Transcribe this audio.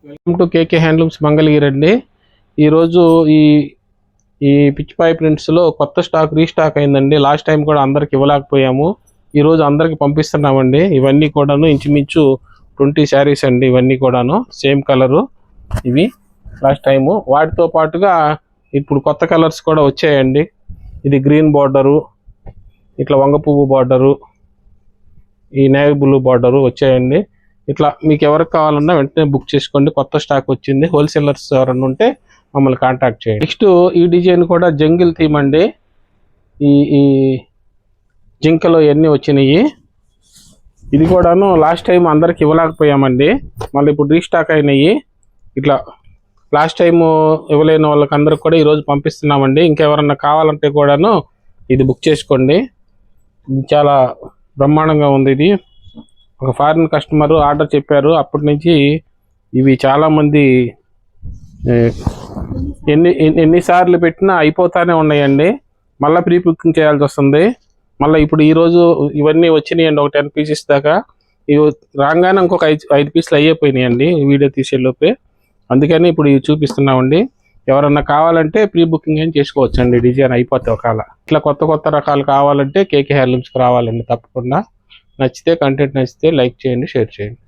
Welcome to KK handlooms Mangalagiri అండి. ఈరోజు ఈ ఈ పిచ్ పై ప్రింట్స్లో కొత్త స్టాక్ రీస్టాక్ అయిందండి. లాస్ట్ టైం కూడా అందరికి ఇవ్వలేకపోయాము. ఈరోజు అందరికి పంపిస్తున్నామండి. ఇవన్నీ కూడాను ఇంచుమించు 20 శారీస్ అండి. ఇవన్నీ కూడాను సేమ్ కలరు. ఇవి లాస్ట్ టైము వాటితో పాటుగా ఇప్పుడు కొత్త కలర్స్ కూడా వచ్చాయండి. ఇది గ్రీన్ బార్డరు, ఇట్లా వంగ పువ్వు బార్డరు, ఈ నేవీ బ్లూ బార్డరు వచ్చాయండి. ఇట్లా మీకు ఎవరికి కావాలన్నా వెంటనే బుక్ చేసుకోండి. కొత్త స్టాక్ వచ్చింది. హోల్సేలర్స్ ఎవరన్నా ఉంటే మమ్మల్ని కాంటాక్ట్ చేయండి. నెక్స్ట్ ఈ డిజైన్ కూడా జంగిల్ థీమ్ అండి. ఈ ఈ జింకలో ఇవన్నీ వచ్చినాయి. ఇది కూడాను లాస్ట్ టైం అందరికి ఇవ్వలేకపోయామండి. మళ్ళీ ఇప్పుడు రీస్టాక్ అయినాయి. ఇట్లా లాస్ట్ టైము ఇవ్వలేని వాళ్ళకి అందరికి కూడా ఈరోజు పంపిస్తున్నామండి. ఇంకెవరన్నా కావాలంటే కూడాను ఇది బుక్ చేసుకోండి. ఇది చాలా బ్రహ్మాండంగా ఉంది. ఇది ఒక ఫారిన్ కస్టమర్ ఆర్డర్ చెప్పారు. అప్పటి నుంచి ఇవి చాలామంది ఎన్నిసార్లు పెట్టినా అయిపోతానే ఉన్నాయండి. మళ్ళీ ప్రీ బుకింగ్ చేయాల్సి వస్తుంది. మళ్ళీ ఇప్పుడు ఈరోజు ఇవన్నీ వచ్చినాయండి. ఒక 10 పీసెస్ దాకా. ఇవి రాగానే ఇంకొక 5 పీసులు అయిపోయినాయండి వీడియో తీసేలోపే. అందుకని ఇప్పుడు ఇవి చూపిస్తున్నామండి. ఎవరన్నా కావాలంటే ప్రీ బుకింగ్ ఏం చేసుకోవచ్చండి. డిజైన్ అయిపోతే ఒకవేళ ఇట్లా కొత్త కొత్త రకాలు కావాలంటే కేకే హ్యాండ్లూమ్స్కి రావాలండి తప్పకుండా. నచ్చితే కంటెంట్ నచ్చితే లైక్ చేయండి, షేర్ చేయండి.